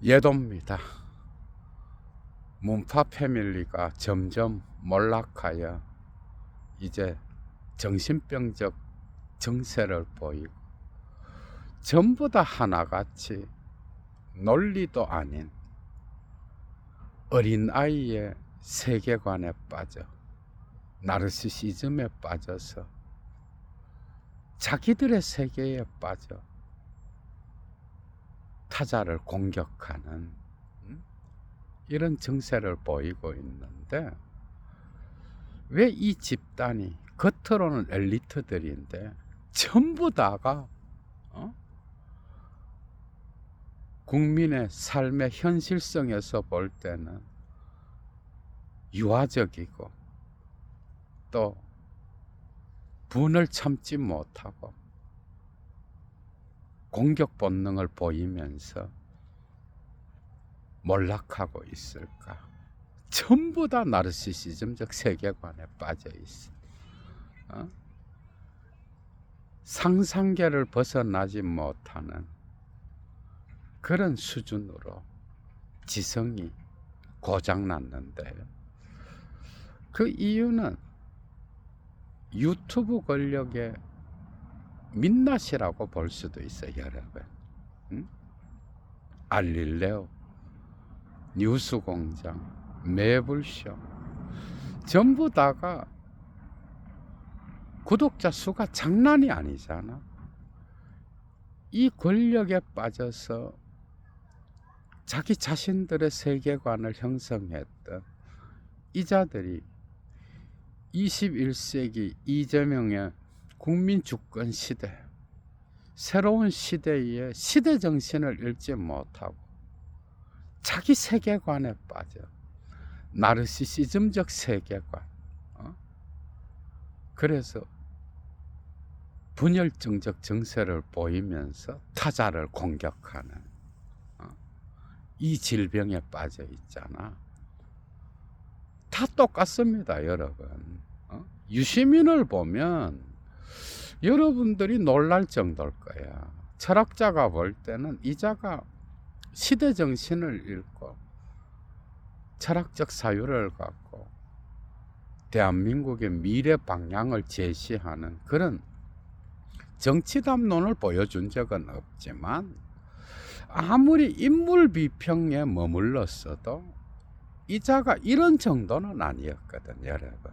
예도입니다. 문파 패밀리가 점점 몰락하여 이제 정신병적 정세를 보이고 전부 다 하나같이 논리도 아닌 어린아이의 세계관에 빠져 나르시시즘에 빠져서 자기들의 세계에 빠져 타자를 공격하는 이런 정세를 보이고 있는데, 왜 이 집단이 겉으로는 엘리트들인데 전부 다가 국민의 삶의 현실성에서 볼 때는 유아적이고 또 분을 참지 못하고 공격 본능을 보이면서 몰락하고 있을까? 전부 다 나르시시즘적 세계관에 빠져 있어. 상상계를 벗어나지 못하는 그런 수준으로 지성이 고장났는데요. 그 이유는 유튜브 권력의 민낯이라고 볼 수도 있어요, 여러분. 알릴레오, 뉴스공장, 매불쇼 전부 다가 구독자 수가 장난이 아니잖아. 이 권력에 빠져서 자기 자신들의 세계관을 형성했던 이자들이 21세기 이재명의 국민주권 시대, 새로운 시대의 시대 정신을 읽지 못하고 자기 세계관에 빠져 나르시시즘적 세계관, 그래서 분열증적 정세를 보이면서 타자를 공격하는 이 질병에 빠져 있잖아. 다 똑같습니다, 여러분. 유시민을 보면 여러분들이 놀랄 정도일 거야. 철학자가 볼 때는 이자가 시대 정신을 읽고 철학적 사유를 갖고 대한민국의 미래 방향을 제시하는 그런 정치 담론을 보여준 적은 없지만, 아무리 인물 비평에 머물렀어도 이자가 이런 정도는 아니었거든, 여러분.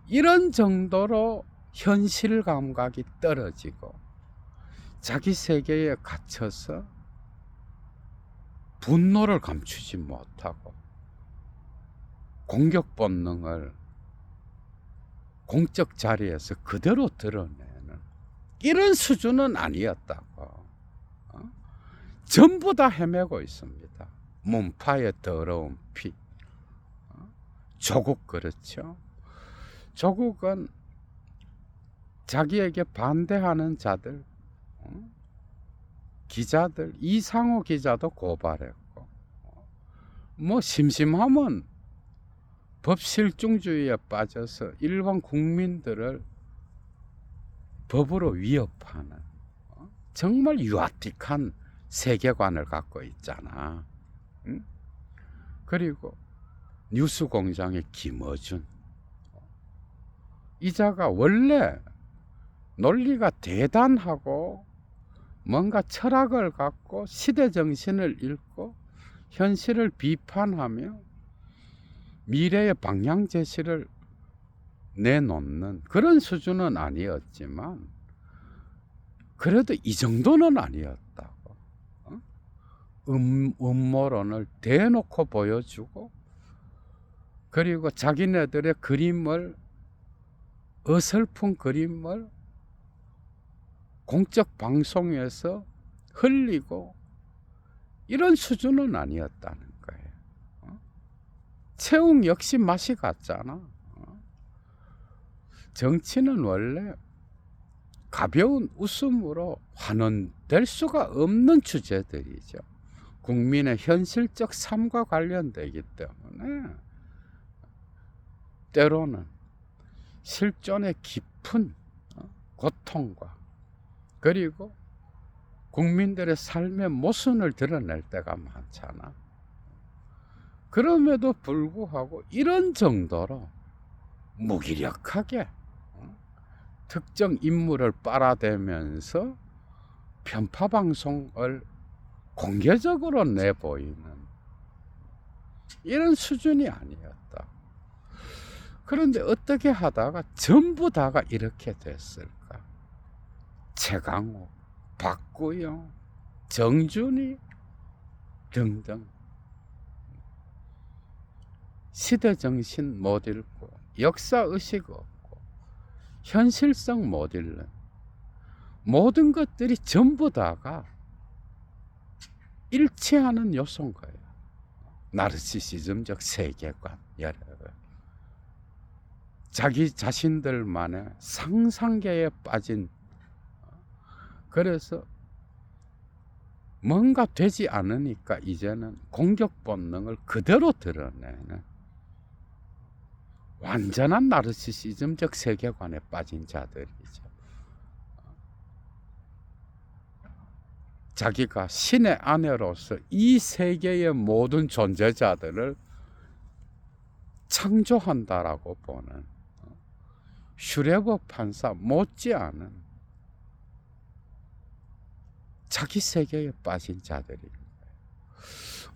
이런 정도로 현실 감각이 떨어지고 자기 세계에 갇혀서 분노를 감추지 못하고 공격 본능을 공적 자리에서 그대로 드러내는 이런 수준은 아니었다고. 전부 다 헤매고 있습니다. 문파의 더러운 피. 조국 그렇죠. 조국은 자기에게 반대하는 자들, 기자들, 이상호 기자도 고발했고, 뭐 심심하면 법실중주의에 빠져서 일반 국민들을 법으로 위협하는 정말 유아틱한 세계관을 갖고 있잖아. 그리고 뉴스공장의 김어준, 이자가 원래 논리가 대단하고 뭔가 철학을 갖고 시대 정신을 읽고 현실을 비판하며 미래의 방향 제시를 내놓는 그런 수준은 아니었지만 그래도 이 정도는 아니었다고. 음모론을 대놓고 보여주고, 그리고 자기네들의 그림을, 어설픈 그림을 공적 방송에서 흘리고, 이런 수준은 아니었다는 거예요. 채용 역시 맛이 갔잖아. 정치는 원래 가벼운 웃음으로 환원될 수가 없는 주제들이죠. 국민의 현실적 삶과 관련되기 때문에 때로는 실존의 깊은 고통과 그리고 국민들의 삶의 모순을 드러낼 때가 많잖아. 그럼에도 불구하고 이런 정도로 무기력하게 특정 인물을 빨아대면서 편파 방송을 공개적으로 내보이는 이런 수준이 아니었다. 그런데 어떻게 하다가 전부 다가 이렇게 됐을까? 최강욱, 박구영, 정준이 등등 시대정신 못 읽고 역사의식 없고 현실성 못 읽는 모든 것들이 전부 다가 일치하는 요소인 거예요. 나르시시즘적 세계관, 여러분. 자기 자신들만의 상상계에 빠진, 그래서 뭔가 되지 않으니까 이제는 공격 본능을 그대로 드러내는 완전한 나르시시즘적 세계관에 빠진 자들이죠. 자기가 신의 아내로서 이 세계의 모든 존재자들을 창조한다라고 보는 슈레버 판사 못지않은 자기 세계에 빠진 자들입니다.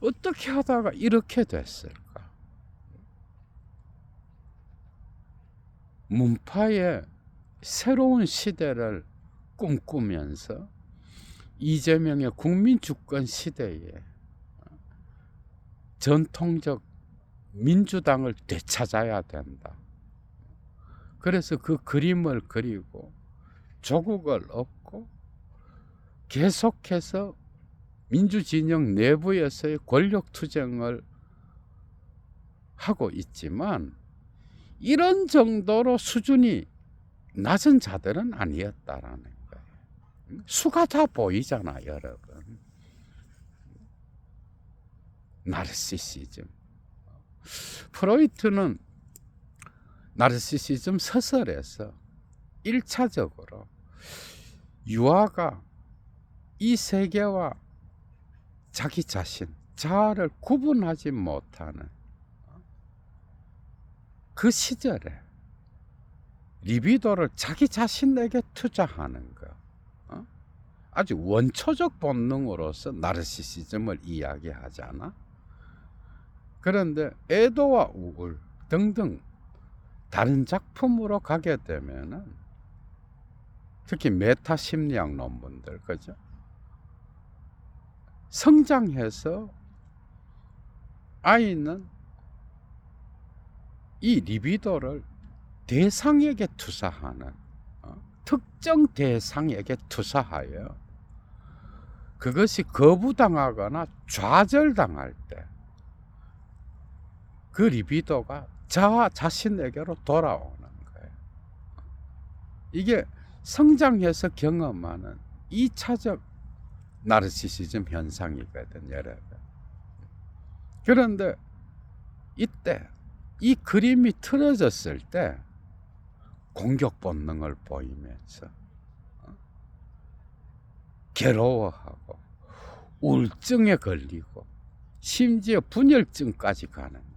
어떻게 하다가 이렇게 됐을까? 문파의 새로운 시대를 꿈꾸면서 이재명의 국민주권 시대에 전통적 민주당을 되찾아야 된다. 그래서 그 그림을 그리고 조국을 얻고 계속해서 민주진영 내부에서의 권력투쟁을 하고 있지만 이런 정도로 수준이 낮은 자들은 아니었다라는 거예요. 수가 다 보이잖아, 여러분. 나르시시즘. 프로이트는 나르시시즘 서설에서 1차적으로 유아가 이 세계와 자기 자신, 자아를 구분하지 못하는 그 시절에 리비도를 자기 자신에게 투자하는 거, 아주 원초적 본능으로서 나르시시즘을 이야기하잖아. 그런데 애도와 우울 등등 다른 작품으로 가게 되면은 특히 메타 심리학 논문들, 그죠? 성장해서 아이는 이 리비도를 대상에게 투사하는, 특정 대상에게 투사하여 그것이 거부당하거나 좌절당할 때 그 리비도가 자아 자신에게로 돌아오는 거예요. 이게 성장해서 경험하는 2차적 나르시시즘 현상이거든, 여러분. 그런데 이때 이 그림이 틀어졌을 때 공격 본능을 보이면서 괴로워하고 우울증에 걸리고 심지어 분열증까지 가는 거예요.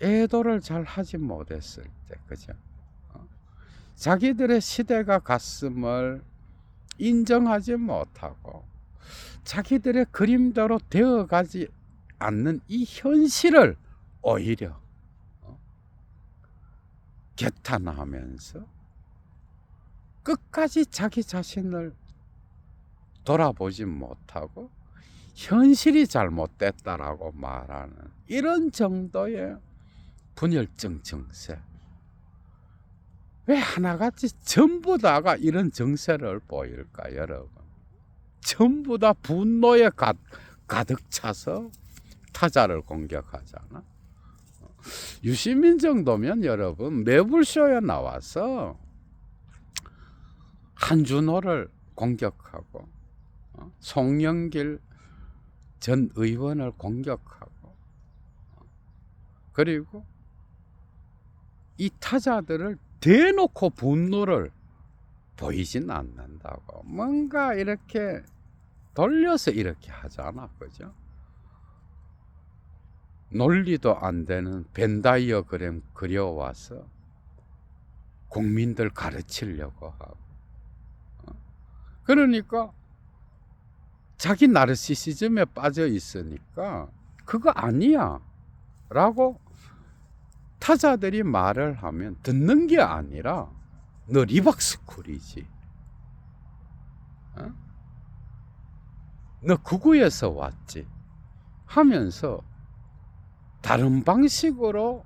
애도를 잘 하지 못했을 때, 그죠? 자기들의 시대가 갔음을 인정하지 못하고 자기들의 그림대로 되어가지 않는 이 현실을 오히려 개탄하면서 끝까지 자기 자신을 돌아보지 못하고 현실이 잘못됐다라고 말하는 이런 정도의 분열증 증세. 왜 하나같이 전부 다가 이런 증세를 보일까, 여러분? 전부 다 분노에 가득 차서 타자를 공격하잖아. 유시민 정도면 여러분 매불쇼에 나와서 한준호를 공격하고 송영길 전 의원을 공격하고 그리고 이 타자들을 대놓고 분노를 보이진 않는다고. 뭔가 이렇게 돌려서 이렇게 하잖아. 그죠? 논리도 안 되는 벤 다이어그램 그려와서 국민들 가르치려고 하고. 그러니까 자기 나르시시즘에 빠져 있으니까 그거 아니야 라고 타자들이 말을 하면 듣는 게 아니라 너 리박스쿨이지, 너 구구에서 왔지 하면서 다른 방식으로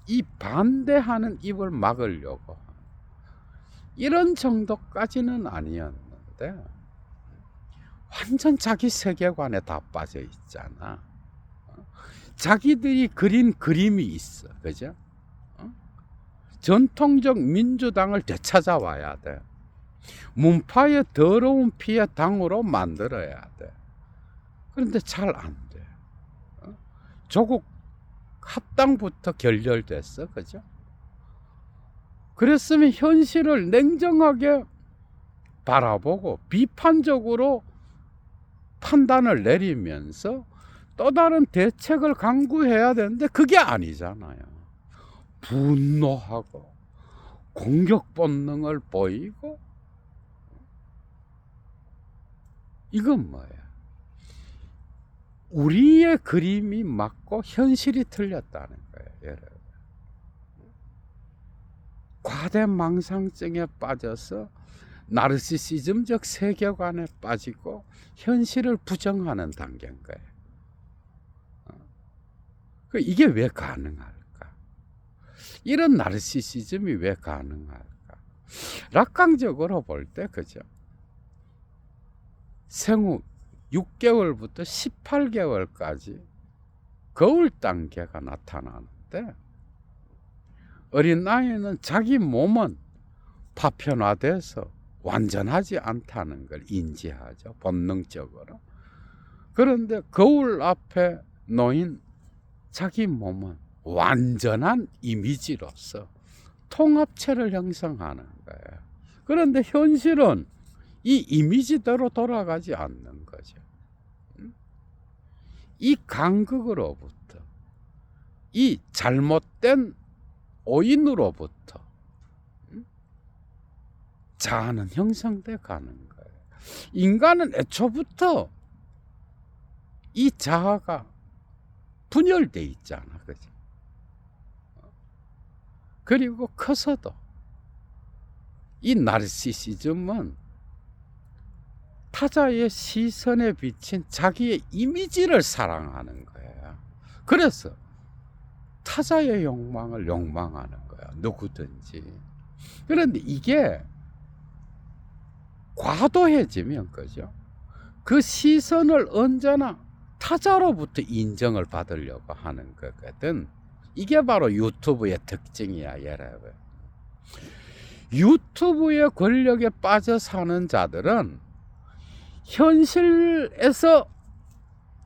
이 반대하는 입을 막으려고, 이런 정도까지는 아니었는데 완전 자기 세계관에 다 빠져 있잖아. 자기들이 그린 그림이 있어. 그죠? 전통적 민주당을 되찾아와야 돼. 문파의 더러운 피의 당으로 만들어야 돼. 그런데 잘 안 돼. 조국 합당부터 결렬됐어. 그죠? 그랬으면 현실을 냉정하게 바라보고 비판적으로 판단을 내리면서 또 다른 대책을 강구해야 되는데 그게 아니잖아요. 분노하고 공격 본능을 보이고, 이건 뭐야? 우리의 그림이 맞고 현실이 틀렸다는 거예요, 여러분. 과대망상증에 빠져서 나르시시즘적 세계관에 빠지고 현실을 부정하는 단계인 거예요. 이게 왜 가능할까? 이런 나르시시즘이 왜 가능할까? 락강적으로 볼 때, 그죠? 생후 6개월부터 18개월까지 거울 단계가 나타나는데, 어린 아이는 자기 몸은 파편화돼서 완전하지 않다는 걸 인지하죠, 본능적으로. 그런데 거울 앞에 놓인 자기 몸은 완전한 이미지로서 통합체를 형성하는 거예요. 그런데 현실은 이 이미지대로 돌아가지 않는 거죠. 이 간극으로부터, 이 잘못된 오인으로부터 자아는 형성돼 가는 거예요. 인간은 애초부터 이 자아가 분열돼 있잖아. 그죠? 그리고 커서도 이 나르시시즘은 타자의 시선에 비친 자기의 이미지를 사랑하는 거예요. 그래서 타자의 욕망을 욕망하는 거야, 누구든지. 그런데 이게 과도해지면, 그죠? 그 시선을 언제나 타자로부터 인정을 받으려고 하는 거거든. 이게 바로 유튜브의 특징이야, 여러분. 유튜브의 권력에 빠져 사는 자들은 현실에서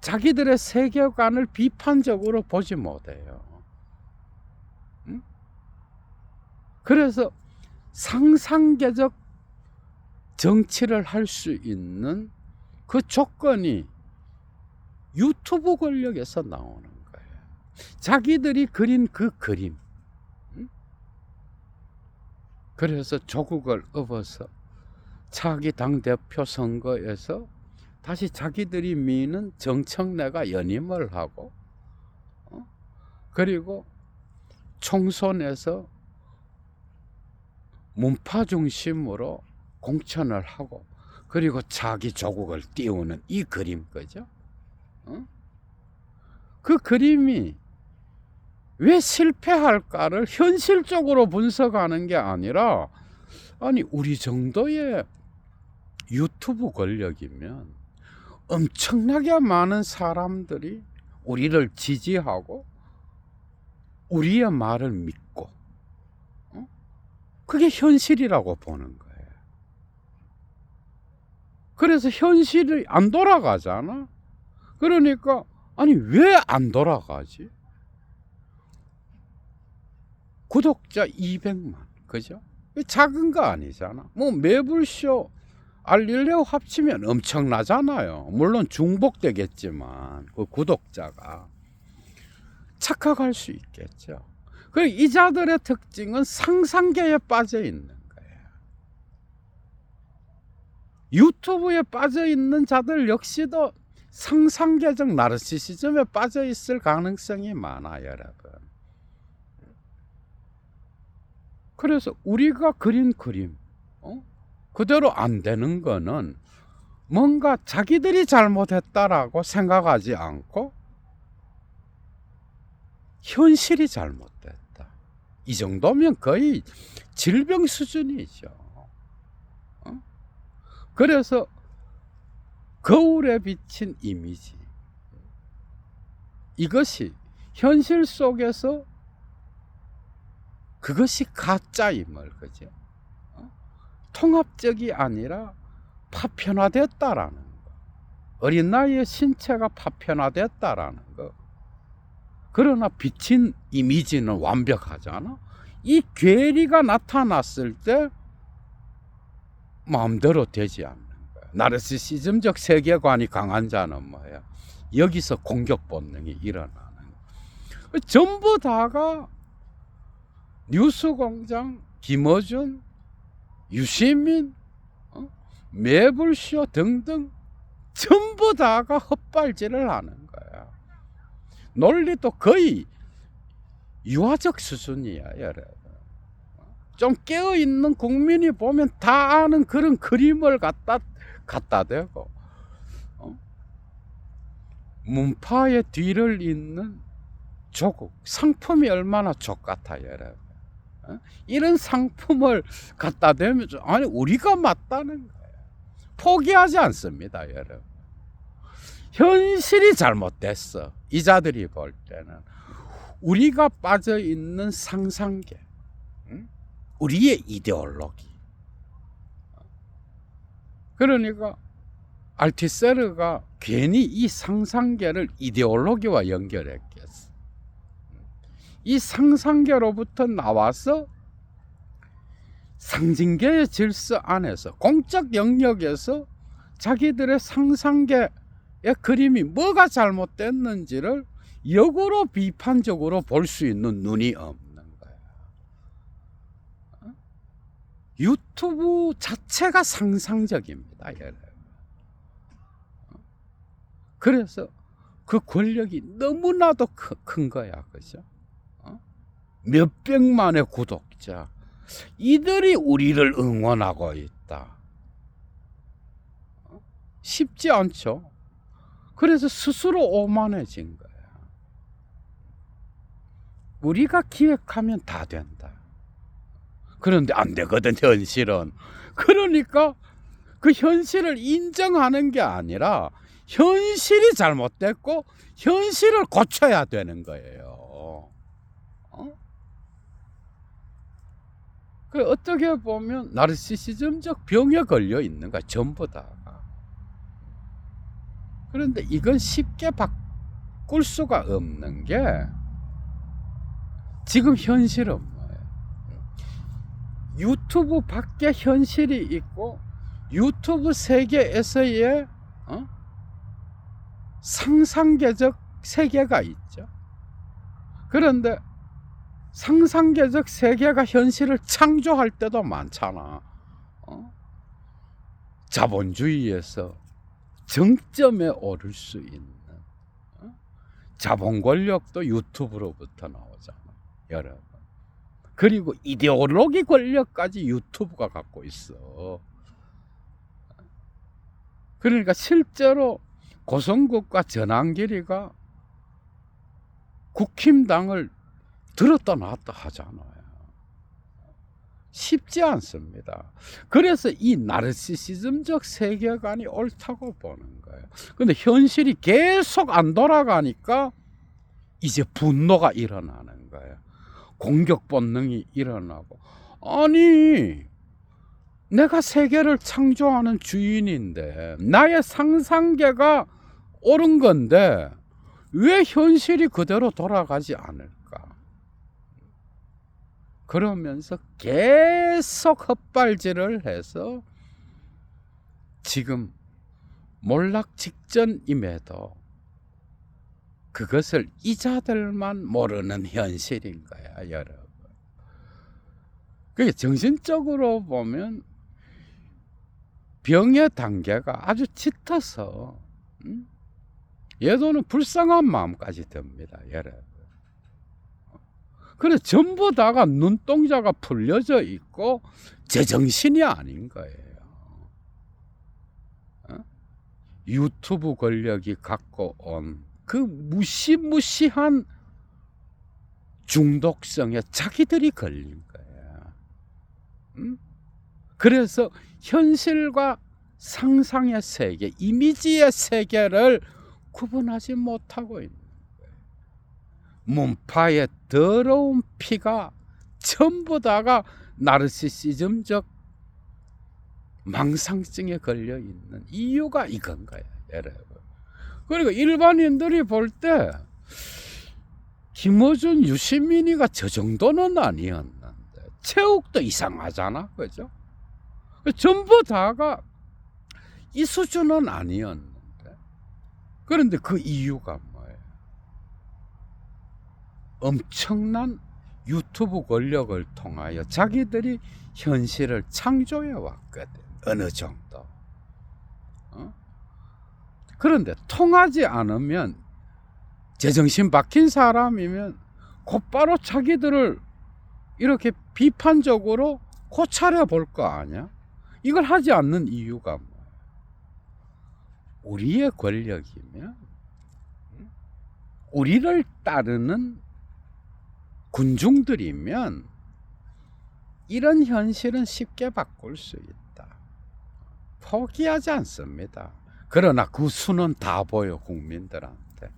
자기들의 세계관을 비판적으로 보지 못해요. 그래서 상상계적 정치를 할 수 있는 그 조건이 유튜브 권력에서 나오는 거예요. 자기들이 그린 그 그림. 그래서 조국을 업어서 차기 당대표 선거에서 다시 자기들이 미는 정청래가 연임을 하고, 그리고 총선에서 문파 중심으로 공천을 하고, 그리고 자기 조국을 띄우는 이 그림, 그죠? 그 그림이 왜 실패할까를 현실적으로 분석하는 게 아니라, 아니 우리 정도의 유튜브 권력이면 엄청나게 많은 사람들이 우리를 지지하고 우리의 말을 믿고, 그게 현실이라고 보는 거예요. 그래서 현실이 안 돌아가잖아. 그러니까 아니 왜 안 돌아가지? 구독자 200만, 그죠? 작은 거 아니잖아. 뭐 매불쇼, 알릴레오 합치면 엄청나잖아요. 물론 중복되겠지만 그 구독자가 착각할 수 있겠죠. 그 이자들의 특징은 상상계에 빠져 있는 거예요. 유튜브에 빠져 있는 자들 역시도 상상계적 나르시시즘에 빠져 있을 가능성이 많아요, 여러분. 그래서 우리가 그린 그림 그대로 안 되는 거는 뭔가 자기들이 잘못했다라고 생각하지 않고 현실이 잘못됐다. 이 정도면 거의 질병 수준이죠. 그래서 거울에 비친 이미지, 이것이 현실 속에서 그것이 가짜임을, 그죠? 통합적이 아니라 파편화됐다라는 거. 어린 나이에 신체가 파편화됐다라는 거. 그러나 비친 이미지는 완벽하잖아. 이 괴리가 나타났을 때 마음대로 되지 않는 거야. 나르시시즘적 세계관이 강한 자는 뭐야? 여기서 공격 본능이 일어나는 거야. 전부 다가 뉴스공장, 김어준, 유시민, 매불쇼 등등 전부 다가 헛발질을 하는 거야. 논리도 거의 유아적 수준이야, 여러분. 좀 깨어있는 국민이 보면 다 아는 그런 그림을 갖다 대고 문파의 뒤를 잇는 조국, 상품이 얼마나 족같아, 여러분. 이런 상품을 갖다 대면 아니 우리가 맞다는 거예요. 포기하지 않습니다, 여러분. 현실이 잘못됐어. 이자들이 볼 때는 우리가 빠져 있는 상상계, 우리의 이데올로기. 그러니까 알티세르가 괜히 이 상상계를 이데올로기와 연결했겠어. 이 상상계로부터 나와서 상징계의 질서 안에서 공적 영역에서 자기들의 상상계의 그림이 뭐가 잘못됐는지를 역으로 비판적으로 볼 수 있는 눈이 없는 거야. 유튜브 자체가 상상적입니다, 여러분. 그래서 그 권력이 너무나도 큰 거야, 그죠? 몇백만의 구독자, 이들이 우리를 응원하고 있다. 쉽지 않죠. 그래서 스스로 오만해진 거야. 우리가 기획하면 다 된다. 그런데 안 되거든, 현실은. 그러니까 그 현실을 인정하는 게 아니라 현실이 잘못됐고 현실을 고쳐야 되는 거예요. 어떻게 보면 나르시시즘적 병에 걸려 있는 거야, 전부 다가. 그런데 이건 쉽게 바꿀 수가 없는 게 지금 현실은 뭐예요? 유튜브 밖에 현실이 있고 유튜브 세계에서의 상상계적 세계가 있죠. 그런데 상상계적 세계가 현실을 창조할 때도 많잖아. 자본주의에서 정점에 오를 수 있는 자본 권력도 유튜브로부터 나오잖아, 여러분. 그리고 이데올로기 권력까지 유튜브가 갖고 있어. 그러니까 실제로 고성국과 전환길이가 국힘당을 들었다 놨다 하잖아요. 쉽지 않습니다. 그래서 이 나르시시즘적 세계관이 옳다고 보는 거예요. 근데 현실이 계속 안 돌아가니까 이제 분노가 일어나는 거예요. 공격 본능이 일어나고, 아니 내가 세계를 창조하는 주인인데 나의 상상계가 옳은 건데 왜 현실이 그대로 돌아가지 않을까? 그러면서 계속 헛발질을 해서 지금 몰락 직전임에도 그것을 이자들만 모르는 현실인 거야, 여러분. 그게 정신적으로 보면 병의 단계가 아주 짙어서 얘도는 불쌍한 마음까지 듭니다, 여러분. 그래 전부 다가 눈동자가 풀려져 있고 제정신이 아닌 거예요. 유튜브 권력이 갖고 온 그 무시무시한 중독성에 자기들이 걸린 거야. 그래서 현실과 상상의 세계, 이미지의 세계를 구분하지 못하고 있는 거예요. 문파의 더러운 피가 전부 다가 나르시시즘적 망상증에 걸려 있는 이유가 이건 거예요, 여러분. 그리고 일반인들이 볼 때 김어준, 유시민이가 저 정도는 아니었는데 체육도 이상하잖아, 그죠? 전부 다가 이 수준은 아니었는데 그런데 그 이유가 뭐예요? 엄청난 유튜브 권력을 통하여 자기들이 현실을 창조해 왔거든, 어느 정도. 그런데 통하지 않으면 제정신 박힌 사람이면 곧바로 자기들을 이렇게 비판적으로 고찰해 볼 거 아니야? 이걸 하지 않는 이유가 뭐야? 우리의 권력이면 우리를 따르는 군중들이면 이런 현실은 쉽게 바꿀 수 있다. 포기하지 않습니다. 그러나 그 수는 다 보여, 국민들한테.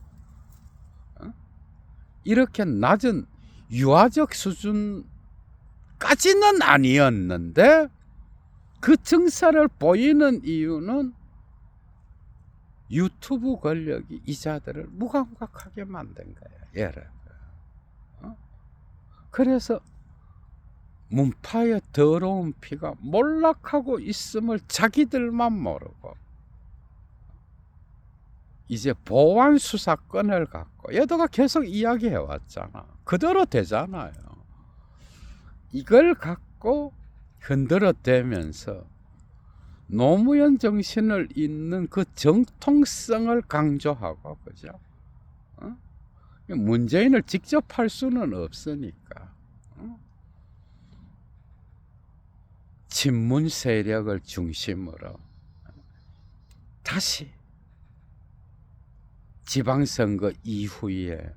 이렇게 낮은 유아적 수준까지는 아니었는데 그 증세를 보이는 이유는 유튜브 권력이 이자들을 무감각하게 만든 거예요, 여러분. 그래서 문파의 더러운 피가 몰락하고 있음을 자기들만 모르고 이제 보완 수사권을 갖고 여도가 계속 이야기해 왔잖아. 그대로 되잖아요. 이걸 갖고 흔들어대면서 노무현 정신을 잇는 그 정통성을 강조하고, 그죠? 문재인을 직접 할 수는 없으니까 친문 세력을 중심으로 다시 지방선거 이후에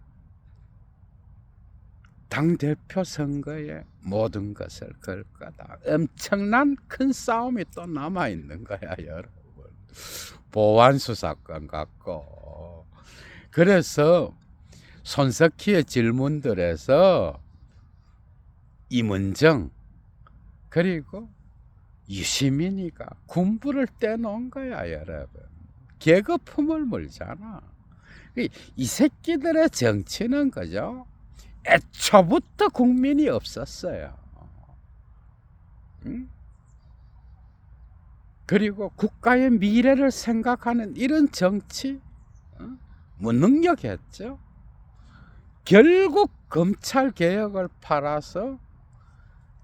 당대표 선거에 모든 것을 걸 거다. 엄청난 큰 싸움이 또 남아있는 거야, 여러분. 보완수사권 갖고. 그래서 손석희의 질문들에서 임은정 그리고 유시민이가 군부를 떼놓은 거야, 여러분. 계급품을 물잖아. 이 새끼들의 정치는, 그죠? 애초부터 국민이 없었어요. 그리고 국가의 미래를 생각하는 이런 정치, 무능력했죠. 결국 검찰 개혁을 팔아서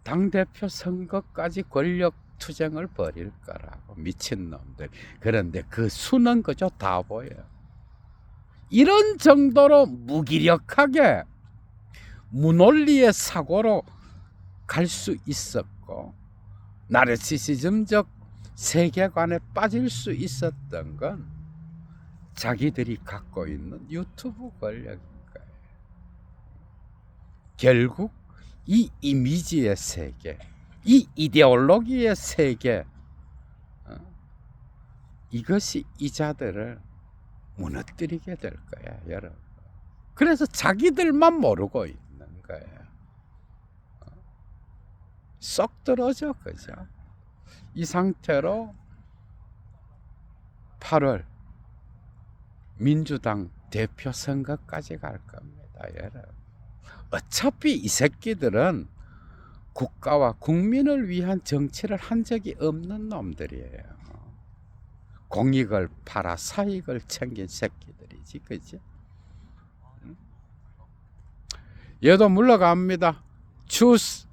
당대표 선거까지 권력 투쟁을 벌일 거라고, 미친놈들. 그런데 그 수는 그저 다 보여요. 이런 정도로 무기력하게 무논리의 사고로 갈 수 있었고 나르시시즘적 세계관에 빠질 수 있었던 건 자기들이 갖고 있는 유튜브 권력인 거예요. 결국 이 이미지의 세계, 이 이데올로기의 세계, 이것이 이자들을 무너뜨리게 될 거야, 여러분. 그래서 자기들만 모르고 있는 거예요. 쏙 들어져, 그죠? 이 상태로 8월 민주당 대표 선거까지 갈 겁니다, 여러분. 어차피 이 새끼들은 국가와 국민을 위한 정치를 한 적이 없는 놈들이에요. 공익을 팔아 사익을 챙긴 새끼들이지, 그지? 얘도 물러갑니다. 추스.